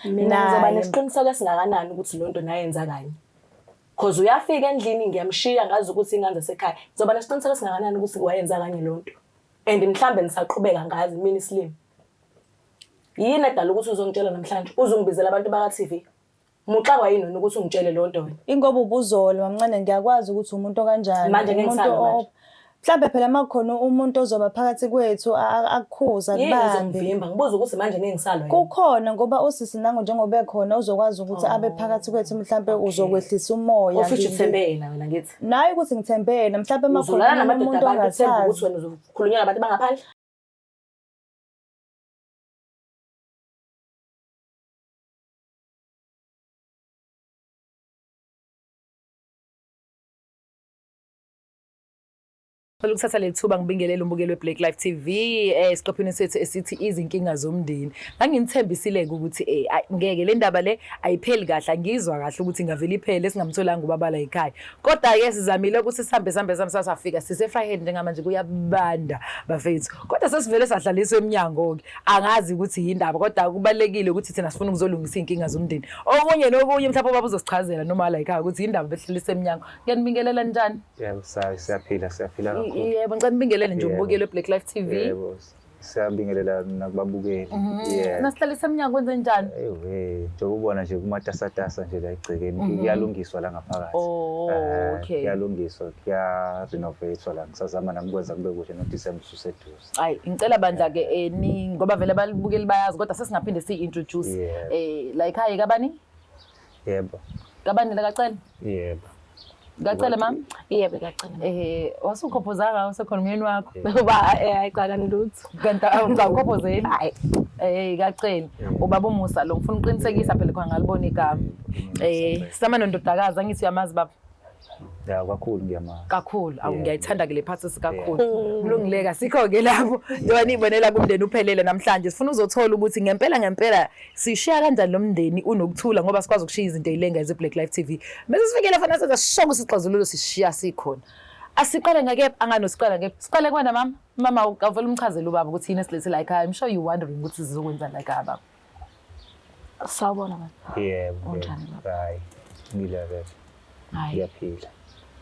Mina ngizoba nesiqiniseko esingakanani ukuthi lonto nayenza kanye. Cause uyafika endlini ngiyamshiya ngazi ukuthi ingane zasekhaya. Ngizoba nesiqiniseko esingakanani ukuthi wayenza kanye lonto. And mhlambe nisaqhubeka ngazi mina isilimo. Yini edala ukuthi uzongitshela namhlanje? Uzongibizela abantu baka TV. Muxa kwayini ukuthi ungitshele lonto wena? Ingoba ubuzolo mamncane ngiyakwazi ukuthi umuntu kanjani. Manje ngengisalo manje. Mhlambe phela makukhona umuntu ozoba phakathi kwethu akukhuza kubambe. Yini ngibuza ukuthi manje ngengisalo yini? Kukhona ngoba usisi nango njengoba ekhona uzokwazi ukuthi abe phakathi kwethu mhlambe uzokwehlisa umoya. Ofisho uthembe yena wena ngithi. Nayi ukuthi ngithembe yena mhlambe makukhona umuntu ongasazi ukuthi wena uzokhulunyana nabantu bangaphandle. Ukuthatha le thuba ngibingelele umbukeli weBlack Life TV esiqopheni sethu esithi izinkinga zomndeni. Ngangithembisile ukuthi ngeke le ndaba le ayipheli kahle, ngizwa kahle ukuthi ingavela iphele singamtholanga ubaba la ekhaya. Kodwa ke sizamile ukuthi sihambe sasafika sisefrayhead njengamanje kuyabanda bafethu. Kodwa sesivele sadlaliswa eminyango ke. Angazi ukuthi yindaba kodwa kubalekile ukuthi thina sifuna ukuzolungisa inkinga zomndeni. Okunye nokunye mhlawumbe ubaba uzosichazela noma la ekhaya ukuthi yindaba behlalisa eminyango. Ngiyanibingelela njani? Yebo, siyaphila. Yebo, ngicela nibingelele nje umbukeli weBlack Life TV. Yebo, siyabingelela nakubabukeli. Yeah. Nasihlalisa eminyango kwenze njani? Njengoba ubona nje kumatasatasa nje la egcekeni kuyalungiswa la ngaphakathi. Okay. Kuyalungiswa, kuya-renovatewa la. Ngisazama namkwenza kube kuhle noDecember useduze. Hayi, ngicela bandla ke ngoba vele balibukeli bayazi kodwa sesingaphinde si-introduce. La ekhaya kabani? Yebo. Kabani la kacela? Yebo. Ngacela mama? Yebo ngiyacela. Wasukhophozanga usekhona umyeni wakho. Uba ayicala nilutho. Kanti awukhophozeli? Hayi. Ngacela. Ubaba uMusa lo ngifuna uqinisekisa phela khona ngalibona igama. Sama nondodakazi angithi uyamazi baba. Ya kakhulu ngiyamazi. Kakhulu. Ngiyayithanda ke le part sikakhulu. Kulungileka sikho ke lapho. Njengoba nibonela kumndeni uphelele namhlanje. Sifuna uzothola ukuthi ngempela sishiya kanjani lo mndeni unokuthula ngoba sikwazi ukushiya izinto ezilenga ezeBlack Life TV. Bese sifikele fana senza sishongo sixazululo sishiya sikhona. Asiqale ngeke anganosiqala ngeke. Siqale kwana mama. Mama ukavela umchazela ubaba ukuthi yini esilethela la ekhaya. I'm sure you wondering ukuthi sizokwenza la ekhaya baba. Sawubona mama. Yebo. Hayi. Ngilave. Hayi. Ngiyaphila.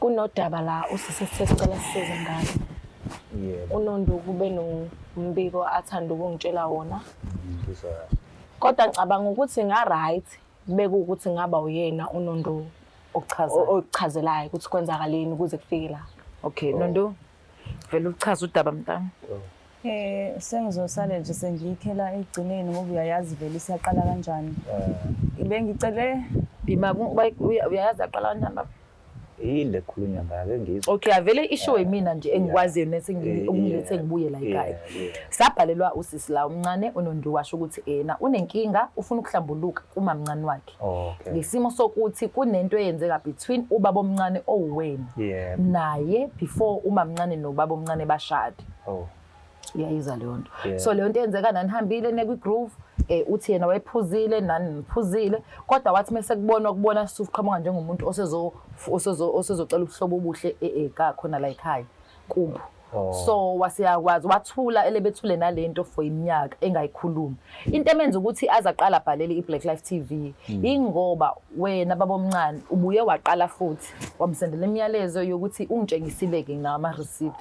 Kunodaba la usisesicela sisize ngalo. Yebo. UNonduku kube nombiko athanda ukungitshela wona. Ngizwa. Kodwa ngicabanga ukuthi right beke ukuthi ngaba uyena uNonduku okuchazelayo ukuthi kwenzakaleni ukuze kufike la. Okay, Nondo. Vele uchaza udaba mntana. Sengizosale nje sengiyikhela egcineni ngoba uyayazi vele isiyaqala kanjani. Bengicele Bima uyayazi aqala kanjani baba? Yile khulunywa ngayo ngizwa. Okay, avele ishow yimina nje engikwaziyo nesengilethe ngibuye la ekhaya. Sabhalelwa usisi la umncane uNonduku washo ukuthi unenkinga ufuna ukuhlambuluka kuma mncane wakhe. Okay. Ngesimo sokuthi kunento eyenzeka between ubaba omncane owena naye before umamncane nobaba omncane bashade. Uyayizwa leyo nto. So leyo nto yenzeka nanihambile nekwi-groove uthi yena wayephuzile nani niphuzile kodwa wathi mase kubona suqhamuka njengomuntu osezocela ubuhlobo obuhle khona la ekhaya kubo. So wasiyakwazi wathula elebethule nalento for iminyaka engayikhuluma. Into emenza ukuthi azaqala abhalele iBlack Life TV ingoba wena baba omncane ubuye waqala futhi wamsendela imiyalezo yokuthi ungitshengisile ke ngama receipt.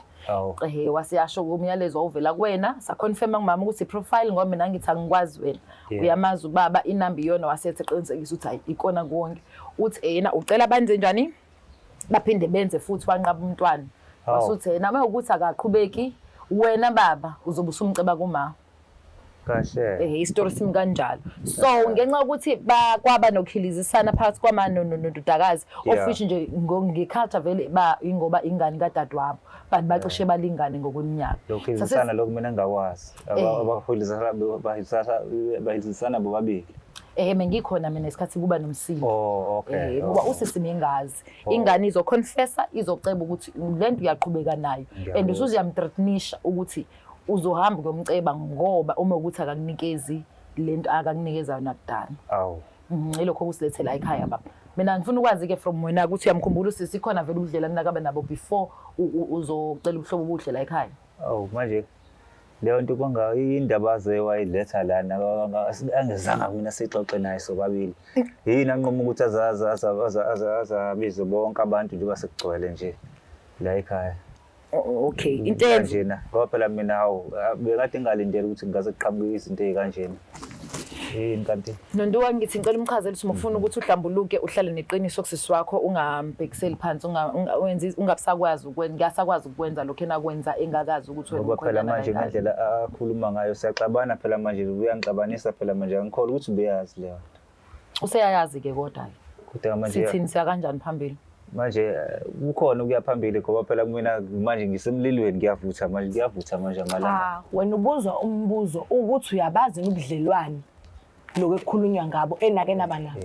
Wasiyasho kumyalezo ovela kuwena saconfirma ngumama ukuthi profile ngoba mina ngithi angikwazi wena uyamazi ubaba inamba iyona wasethe qinisekisa ukuthi hayi ikona konke uthi yena ucela benze njani baphinde benze futhi wanqaba umntwana wasuthi yena mawukuthi akaqhubeki wena baba uzobe usumceba kuma Kahle. Istory simi kanjalo. So ngenxa ukuthi kwaba nokukhilizisana phakathi kwamano nododakazi ofisho nje ngeculture vele ingoba ingane kadadewabo bantu baxishe balingane ngokweminyaka. Lokukhilizisana lokho mina ngakwazi. Abakhulizisana bobabili. Mengikhona mina isikhathi kuba nomsimo. Okay. Ngoba usisi mingazi. Ingane izoconfessa izoceba ukuthi lento uyaqhubeka nayo. And usuziyamthreatenisha ukuthi uzohamba ngomceba ngoba uma ukuthi akakunikezi lento akakunikeza nakudala. Ilokho kusilethela ekhaya baba. Mina ngifuna ukwazi ke from wena ukuthi uyamkhumbula usisi khona vele ubudlelana nakabe nabo before uzocela ubuhlobo obuhle la ekhaya. Manje leyo nto kwanga indaba wayiletha lana angizange mina sixoxe naye sobabili yini anqoma ukuthi azabize bonke abantu nje basekugcwele nje la ekhaya. Okay, into eyenza njena ngoba phela mina hawu bekade ngalindele ukuthi ngaze kuqhamuke izinto ezikanjena. Yini kanti Nonto ngithi ngicela umchazele ukuthi ufuna ukuthi uhlambuluke uhlale neqiniso kusisi wakho ungambhekiseli phansi ungabusakwazi ukwenza ngasakwazi ukwenza lokho enakwenza engakazi ukuthi wena ngoba phela manje ngendlela akhuluma ngayo siyaxabana phela manje uyangixabanisa phela manje angikholwa ukuthi ubeyazi leyo. Useyayazi ke kodwa kodwa manje sithini siya kanjani phambili manje ukhona ukuya phambili ngoba phela mina manje ngisemlilweni ngiyavutha manje amalanga. Wena ubuzwa umbuzo ukuthi uyabazi ubudlelwane lokho ekukhulunywa ngabo enake nabanabo.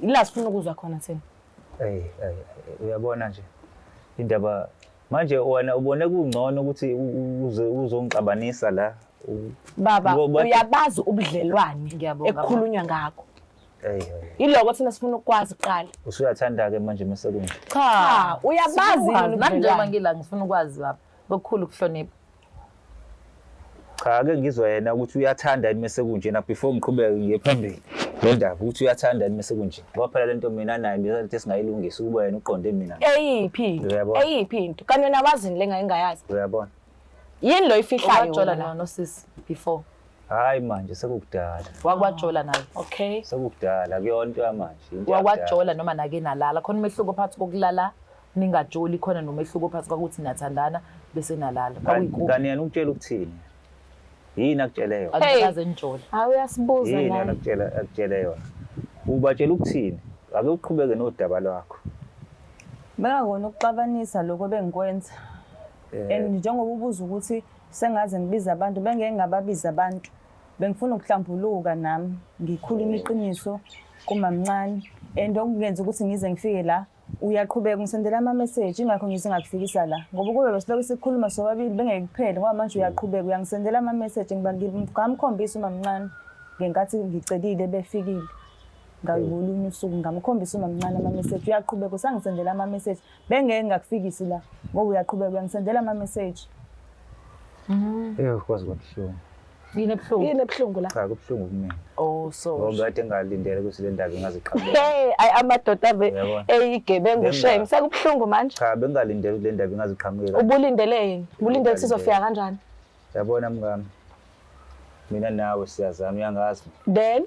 Ila sifuna ukuzwa khona thina. Uyabona nje indaba manje wena ubone kungcono ukuthi uzongixabanisa la. Baba uyabazi ubudlelwane ekukhulunywa ngakho. Iloko thina sifuna ukwazi kuqala. Usuyathanda ke manje mesekunje. Cha, uyabazi manje mangila ngifuna ukwazi baba ngokukhulu ukuhlonipha. Cha ake ngizwa yena ukuthi uyathanda mesekunje na before ngiqhubeke ngiye phambili. Le ndaba ukuthi uyathanda mesekunje. Ngoba phela lento mina naye bese singayilungisa ukuba yena uqonde mina. Eyiphi into kanti wena wazini lengayengayazi. Uyabona. Yini lo ifihlayo wajola no sis before. Hayi manje sekukudala. Wakwajola naye. Okay. Sekukudala kuyonto yamanje. Wakwajola noma nake nalala khona umehluko phakathi kokulala ningajoli khona nomehluko phakathi kokuthi nathandana bese nalala. Ngani yena ukutshela ukuthini? Yini akutshele yona? Akukaze nijole. Hayi uyasibuza naye. Yini akutshele yona? Ubatshela ukuthini? Ake uqhubeke nodaba lwakho. Bengakona ukuxabanisa lokho bengikwenza. Njengoba ubuza ukuthi sengaze ngibiza abantu bengeke ngababiza abantu. Bengifuna ukuhlambuluka nami ngikhuluma iqiniso kumamncane okungenza ukuthi ngize ngifike la uyaqhubeka ngisendela ama message ingakho ngize ngakufikisa la ngoba kube besiloko sikhuluma sobabili bengeke kuphele ngoba manje uyaqhubeka uyangisendela ama message ngamkhombisa umamncane ngenkathi ngicelile befikile ngayibulunye usuku ngamkhombisa umamncane ama message uyaqhubeka usangisendela ama message bengeke ngakufikisi la ngoba uyaqhubeka uyangisendela ama message. Kwazi kwabuhlungu. Yini ebuhlungu la? Cha kubuhlungu kumina. Oh so. Ngoba kade ngalindele ukuthi le ndaba ingaziqhamuka. Ay amadoda eyigebengu shame sekubuhlungu manje. Cha bengalindele le ndaba ingaziqhamuka. Ubulindele yini? Ubulindele sizofika kanjani? Yabona mngami. Mina nawe siyazama uyangazi. Then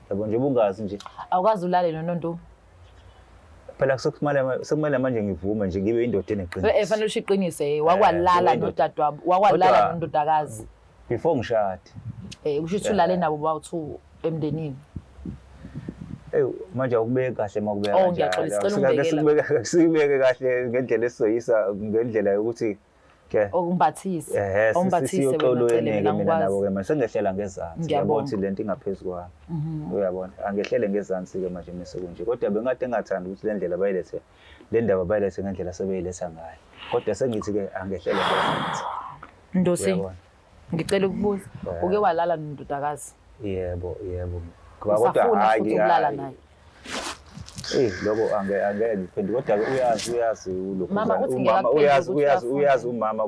yabo nje bungazi nje. Awukazi ulale nonto. Phela sekumele manje ngivume nje ngibe indoda eneqiniso. Efanele ushiqinise wakwalala nodadewabo wakwalala nondodakazi. Before ngishade. Usho ukuthi ulale nabo bawu2 emndenini. Manje akubeke kahle makubeka kanjalo. Ngiyaxolisa sikubeke kahle ngendlela esizoyisa ngendlela yokuthi ke okumbathise wena mina nabo ke manje sengehlela ngezansi yabona ukuthi lento ingaphezulu kwami. Uyabona angehlele ngezansi ke manje mesekunje kodwa bengade engathanda ukuthi le ndlela bayilethe le ndaba bayilethe ngendlela sebeyiletha ngayo kodwa sengithi ke angehlele ngezansi. Ndosi ngicela ukubuza uke walala nondodakazi? Yebo. Kodwa hayi ukulala naye. Lokho angeke ngiphendule kodwa uyazi uyazi umama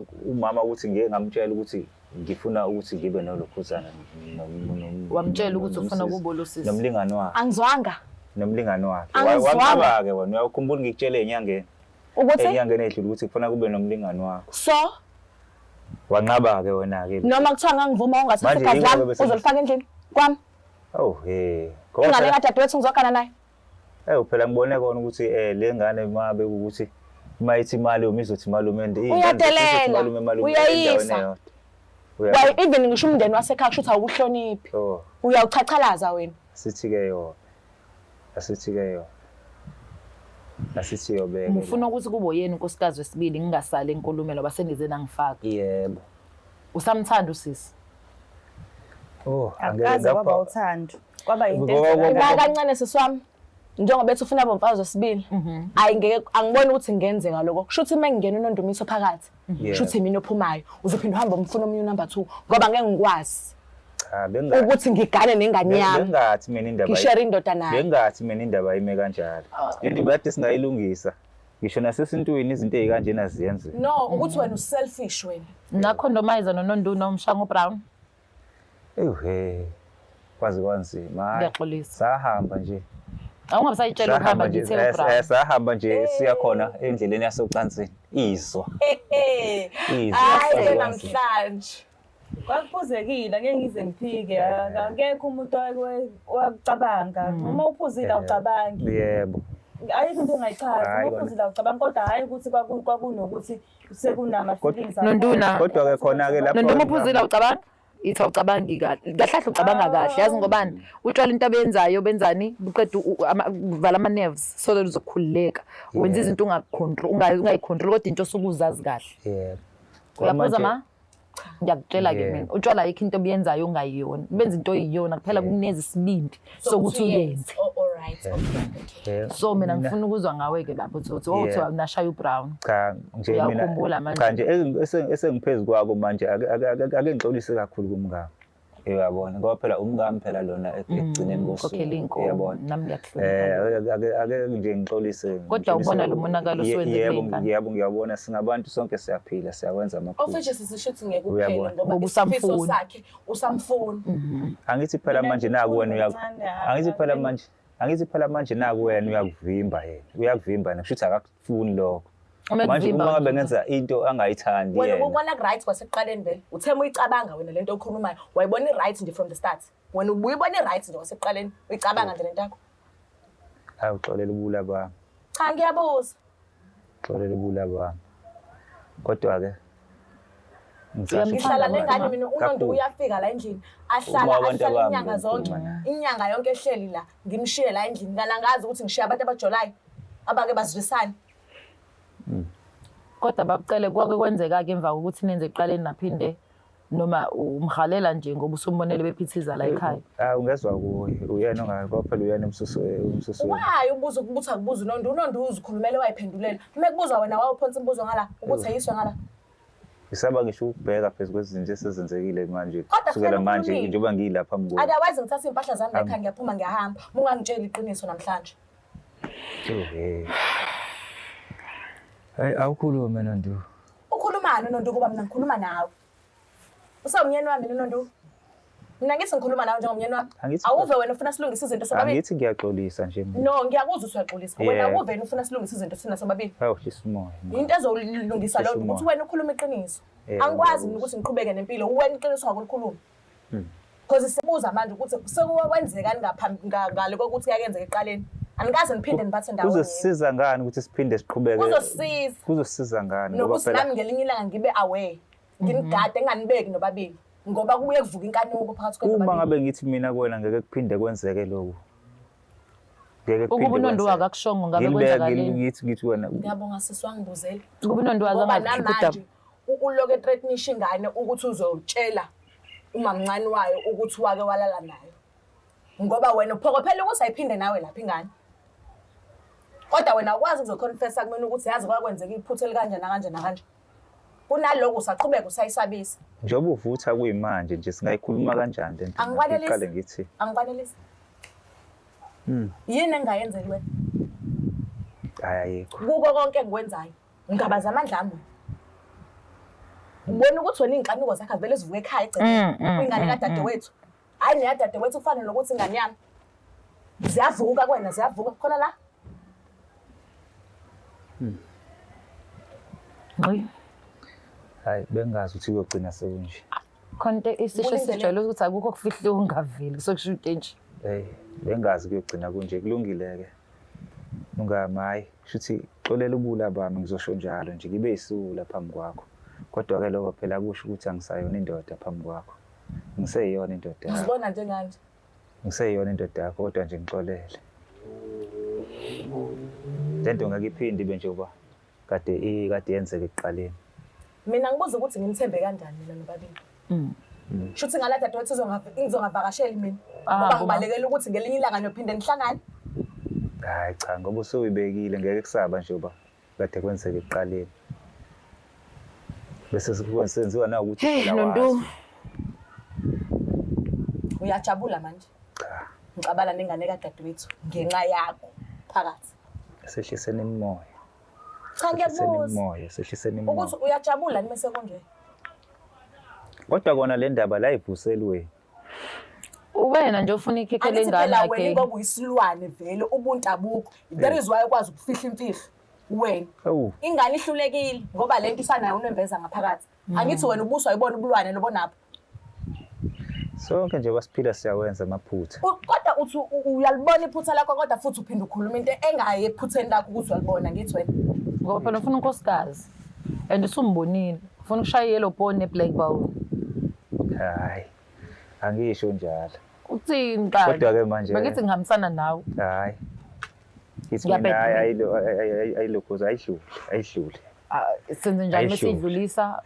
ukuthi ngeke ngamtshela ukuthi ngifuna ukuthi ngibe nolokhuzana wamtshela ukuthi ufuna kubolosisi nomlingani wakhe. Angizwanga. Nomlingani wakhe. Waqaba ke wena uyakhumbula ngikutshele enyangeni. Ukuthi enyangeni edlule ukuthi kufuna kube nomlingani wakho. So wanqaba ke wena ke. Noma kuthiwa ngangivuma ungathatha igazi lami uzolifaka endlini kwami. Kodwa ngale kadadewethu ngizogana naye. Phela ngibone kona ukuthi le ngane mabe ukuthi mayithi imali umizothi malume uyadelela uyayisa. Why even ngisho umndeni wasekhaya kusho ukuthi awuhloniphi. Uyawuchachalaza wena. Asithi ke yobeke. Ngifuna ukuthi kube uyena unkosikazi wesibili ngingasali enkulumo loba sengize nangifaka. Yebo. Usamthanda usisi? Akaze kwaba uthando. Kwaba into kancane siswami. Njengoba bethi ufuna bomfazi wesibili. Angiboni ukuthi ngenzeka lokho. Kusho ukuthi mengingena uNondumiso phakathi. Kusho ukuthi mina ophumayo uzophinda uhamba umfuna omunye number 2 ngoba ngeke ngikwazi. Ukuthi ngigane nengane yami. Bengathi mina indaba. Ngishare indoda naye. Bengathi mina indaba ime kanjalo. Into bathi singayilungisa. ngisho nasesintwini izinto ezikanjena ziyenze. No, ukuthi wena uselfish wena. Nakhondomayiza noNondu nomshango Brown. Kwazi kwanzima. Ngiyaxolisa. Sahamba nje. Awungabisayitshela ukuhamba ngithe uBrown. Sahamba nje siya khona endleleni yasocansini. Izwa. Hayi namhlanje. Kwakuphuzekile ngeke ngize ngiphike akekho umuntu wakucabanga uma uphuzile awucabangi. Yebo. Ayikho into engayichaza uma uphuzile awucabangi kodwa hayi ukuthi kwakunokuthi sekunama feelings. Nonduna. Kodwa ke khona ke lapho. Nonduma uphuzile awucabangi? Ithi awucabangi kahle. Kahle ucabanga kahle. Yazi ngobani? Utshwala into abenzayo benzani? Buqeda uvala ama nerves so that uzokhululeka. Wenza izinto ungayicontrol kodwa into osukuzazi kahle. Yebo. Uyaphuza ma? Ngiyakutshela ke mina utshwala ayikho into obuyenzaayo ongayiyona benza into oyiyona kuphela kuneza isibindi sokuthi uyenze. So mina ngifuna ukuzwa ngawe ke lapho uthi unashaya uBrown. Cha nje mina cha nje esengiphezulu kwako manje ake ngixolise kakhulu kumngane. Uyabona ngoba phela umngane phela lona ekugcineni kosuku uyabona nami ngiyakuhlupha ake nje ngixolise kodwa ubona lo monakalo siwenze yebo ngiyabona singabantu sonke siyaphila siyawenza amaphutha ofishe sisishithi ngeke uphele ngoba isifiso sakhe usamfuni angithi phela manje naku wena angithi phela manje naku wena uyakuvimba kushuthi akakufuni lokho manje uma ngabe ngenza into angayithandi yena wena ubona right kwasekuqaleni vele uthema uyicabanga wena lento okhulumayo wayibona i-right nje from the start wena ubuyibona i-right nje kwasekuqaleni uyicabanga nje lento yakho hayi uxolela ubula bami cha ngiyabuza uxolela ubula bami kodwa ke ngihlala nengane mina uNondu uyafika la endlini ahlala inyanga zonke inyanga yonke ehleli la ngimshiye la endlini kana ngazi ukuthi ngishiya abantu abajolayo abake bazwisana kodwa bakucele kwake kwenzeka ke emva kokuthi nenze eqaleni naphinde noma umhalela nje ngoba usumbonele bephithiza la ekhaya ungezwa kuye uyena ongakho phela uyena umsusu why ubuza ukubuza kubuza uNondu uzikhulumele wayiphendulela mekubuza wena wawuphonsa imbuzo ngala ukuthi ayiswe ngala Isaba ngisho ukubheka phezulu kwezinto esezenzekile manje kusukela manje njengoba ngilapha mngoko otherwise ngithatha impahla zami ekhaya ngiyaphuma ngiyahamba ungangitshela iqiniso namhlanje Hey awukhulume Nondu ukhulumani Nondu kuba mina ngikhuluma nawe usawumnyeni wami Nondu mina ngithi ngikhuluma nawe njengomnyeni wami awuve wena ufuna silungise izinto sobabili angithi ngiyaxolisa nje no ngiyakuzwa usuyaxolisa wena awuve ufuna silungise izinto sina sobabili hawu isimoya into ezolungisa lo ukuthi wena ukhuluma iqiniso angikwazi ukuthi ngiqhubeke nempilo wena iqiniso ngakulikhuluma because sibuza manje ukuthi sekuwenzekani ngale kokuthi kuyenzeka eqaleni anikaze niphinde nibathe ndawo kuzosisiza ngani ukuthi siphinde siqhubeke kuzosisiza ngani ngoba phela nami ngelinye ilanga ngibe aware ngimgade enganibeki nobabili ngoba kubuye kuvuka inkanuko phakathi kwethu uma ngabe ngithi mina kuwena ngeke kuphinde kwenzeke lokho ngeke kuphinde ukuba uNondu akakushongo ngabe kwenzakaleni ngithi wena ngiyabonga sisiwangibuzela ukuba uNondu akangakhipha uloke threatenisha ingane ukuthi uzotshela umamncane wayo ukuthi wake walala nayo ngoba wena uphokophela ukuthi ayiphinde nawe lapha ingane kodwa wena akwazi ukuzoconfessa kumina ukuthi yazi kwakwenzeka iphutha elikanjena kunaloko usaqhubeka usayisabisa njengoba uvutha kuyimanje nje singayikhuluma kanjani lento angiqale ngithi angiqalelisi yini engayenzeli wena ayikho kuko konke engikwenzayo ngabaza amandla ami ubona ukuthi wena inkanuko zakhe vele zivuka ekhaya egcina kwingane kadadewethu hayi neyadadewethu kufanele ukuthi ingane yami ziyavuka kwena ziyavuka khona la hayi bengazi ukuthi uyogcina sekunje konke isisho sijwayele ukuthi akukho kufihle ungaveli sokushude nje bengazi kuyogcina kunje kulungile-ke ungamayi shuthi xolela ubula bami ngizosho njalo nje ngibe yisula phambi kwakho kodwa-ke lokho phela kusho ukuthi angisayona indoda phambi kwakho ngiseyiyona indoda yakho uzibona njenganje ngiseyiyona indoda yakho kodwa nje ngixolele lento ngakiphindi be njengoba kade yenzeka ekuqaleni mina ngibuza ukuthi ngimthembe kanjani mina nobabili shuthi ngala dadewethu izongavakasheli mina ngoba ngibalekela ukuthi ngelinye ilanga niyophinde nihlangane hayi cha ngoba usuyibekile ngeke kusaba njengoba kade kwenzeka ekuqaleni bese sikwenziwa na ukuthi phela Nondu uyajabula manje cha ngicabala nengane kadadewethu ngenxa yakho phakathi sehlisene imoya Cha ngiyabuza. Moya, sehliseni imoya. Ukuthi uyajabula nime sekunje. Kodwa kona le ndaba la ivuselwe. Wena nje ufuna ikhekhele ingane yakhe. Wena yakhe. ngoba uyisilwane vele ubuntu abukho. There is why ukwazi ukufihla imfihlo. Wena. Ingane ihlulekile ngoba lento isanayo unembeza ngaphakathi. Angithi wena ubuswa uyibona ubulwane lobonapha. Sonke nje wasiphila siyawenza amaphutha. Kodwa uthi uyalibona iphutha lakho kodwa futhi uphinda ukhuluma into engayi ephutheni lakho ukuthi uyalibona ngithi wena. Ngoba phela ufuna unkosikazi. And usumbonile. Ufuna ukushaya yellow bone ne-black bone. Hayi. Angisho njalo. Uthini qala? Kodwa-ke manje. Bengithi ngihambisana nawe. Hayi. Ayilokhoza ayidlule. Senze njani mesidlulisa?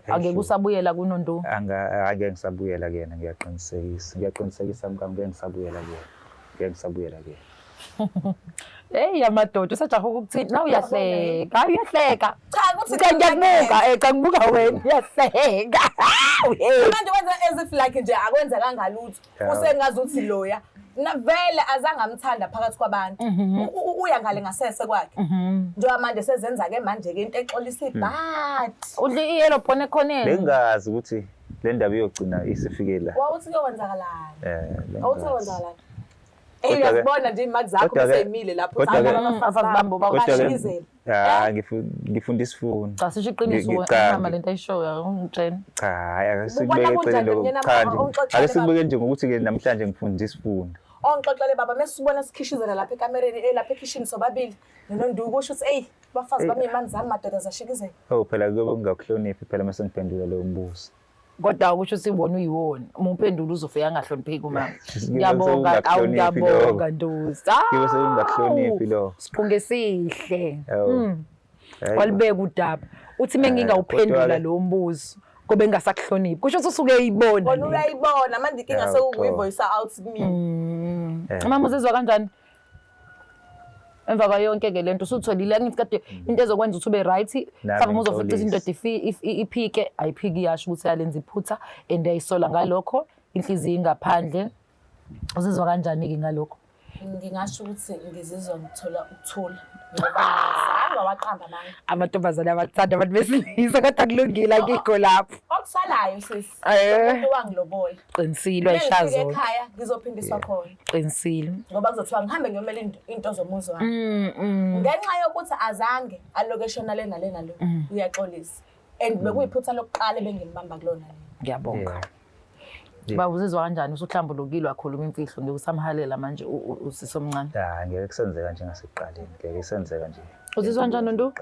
Angeke usabuyela kuNonto. Angeke ngisabuyela kuyena ngiyaqinisekisa mkami ngeke ngisabuyela kuyena. Ngeke ngisabuyela kuyena. Hey amadoda usajaha ukuthini na uyahleka Cha ukuthi ngiyabuka cha ngibuka wena uyahleka manje wenza as if like nje akwenza kangalutho usengazi uthi loya na vele azange amthanda phakathi kwabantu uya ngale ngasese kwakhe njengoba manje sezenza ke manje ke into exolisa ibhat udli yellow bone ekhoneni bengazi ukuthi le ndaba iyogcina isifike la wawuthi kuyokwenzakalani awuthi kwenzakalani uyazibona nje imali zakho beseyimile lapho abafazibambo bawashizela ngifunda isifundo cha sisho iqiniso wena lento ayishoyo ungitshela cha hayi akusibeke eceleni cha nje akusibeke nje ngokuthi ke namhlanje ngifunda isifundo ongixoxele baba mesibona sikhishizela lapha ekamereni lapha ekitchen sobabili noNonduku kusho ukuthi hey bafazi bami imani zami madoda zashikizela phela kube ngingakuhloniphi phela mase ngiphendula leyo mbuzo kodwa ukusho ukuthi ibona uyiwona uma uphendula uzofika angahlonipheki umama ngiyabonga awuyabonga ndosi ngibe sengakuhloniphi lo siqunge esihle walibeka udaba uthi mengingawuphendula lo mbuzo kobe ngingasakuhloniphi kusho ukuthi usuke eyibona bona uyayibona manje inkinga sekuyivoice out kimi mama uzizwa kanjani emva kwayonke ke lento usutholile ngithi kade into ezokwenza ukuthi ube right mhlawumbe uzofika indoda iphike ayiphiki yasho ukuthi yalenza iphutha and ayisola ngalokho inhliziyo ingaphandle uzizwa kanjani ke ngalokho ngingasho ukuthi ngizizwa ngithola ukuthula ngoba waqamba manje amantombazane abathanda abantu besilisa kodwa kulungile akikho lapho okusalayo sisi umuntu wangilobola qinisile ayishazo ekhaya ngizophindiswa khona qinisile ngoba kuzothiwa ngihambe ngiyomela into zomuzi wami ngenxa yokuthi azange allocation lena lo uyaxolisa and bekuyiphutha lokuqala bengimbamba kulona lena ngiyabonga Baba uzizwa kanjani usuhlambulukile wakhuluma imfihlo ngikusamhalela manje usisomncane ngeke kusenzeka nje ngasekuqaleni ngeke kusenzeka nje uzizwa kanjani Ndu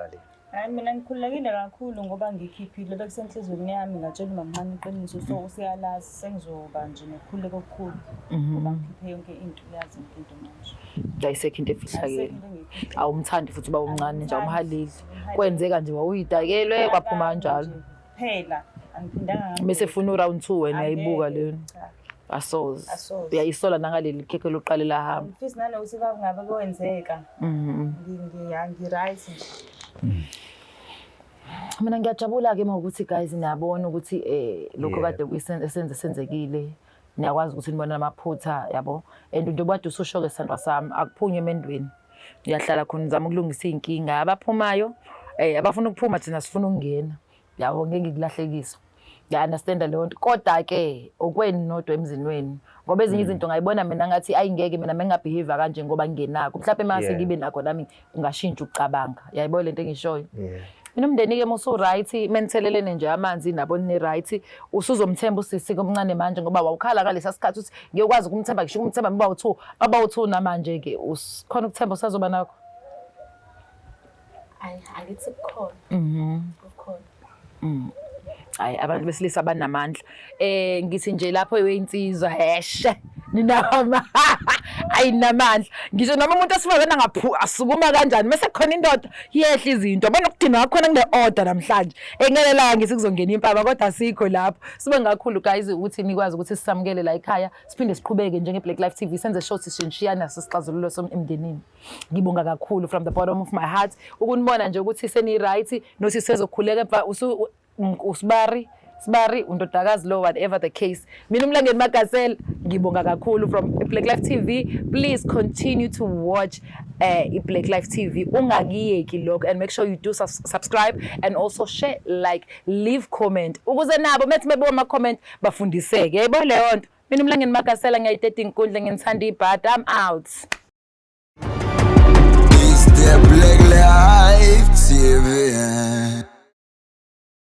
hayi mina ngikhululekile kakhulu ngoba ngikhiphile bekusenhlizweni yami ngatshela uMamncane iqiniso so usiyalazi sengizoba nje nokhululeko okukhulu ngoba ngikhiphe yonke into yazi into manje ayisekho into efihlakele awumthandi futhi uba umncane nje awumhaleli kwenzeka nje wawuyidakelwe kwaphuma kanjalo phela angiphindanga bese funa uround 2 wena uyayibuka lena asoze uyayisola nangaleli khekhe loqala lahamba mfisi nanokuthi ngabe kwenzeka ngiright mina ngiyajabula ke mawukuthi guys niyabona ukuthi lokho kade senzekile niyakwazi ukuthi nibone amaphutha yabo and into obade usushoke sandwa sami akuphunye emendweni uyahlala khona nizama ukulungisa inkinga abaphumayo abafuna ukuphuma thina sifuna ukungena yabo ngeke ngikulahlekisa ya understand leyo nto kodwa ke okweni nodwa emzini wenu ngoba ezinye izinto ngayibona mina ngathi ayingeke mina mengabehave kanje ngoba ngingenako mhlawumbe mase ngibe nakho nami kungashintsha ukucabanga yayibona lento engishoyo mina umndeni ke musu right menthelelene nje amanzi nabo ni right usuzomthemba usisi komncane manje ngoba wawukhala kalesa sikhathi uthi ngiyokwazi ukumthemba ngisho ukumthemba baba u2 namanje ke ukhona ukuthemba usazoba nakho angithi kukhona kukhona hayi abantu besilisa banamandla ngithi nje lapho eyinsizwa heshe ninama ayinamandla ngisho noma umuntu asifana asukuma kanjani mase khona indoda yehla izinto bona ukudina wakhona kule order namhlanje engelelayo ngithi kuzongena impaba kodwa asikho lapho sibe ngakhulu guys ukuthi nikwazi ukuthi sisamukele la ekhaya siphinde siqhubeke njenge Black Life TV senze show sishiyana sisixazululo somemndenini ngibonga kakhulu from the bottom of my heart ukunibona nje ukuthi seni right nothi sezokhuleka usibari Sibari undodakazi lo whatever the case. Mina uMlangeni Magasela ngibonga kakhulu from Black Life TV. Please continue to watch Black Life TV. Ungakiyeki lokho, and make sure you do subscribe and also share, like, leave comment. Ukuze nabo methi mebona ama comment bafundiseke. Yebo leyo nto. Mina uMlangeni Magasela ngiyayiteta inkundla ngithanda ibhada. I'm out.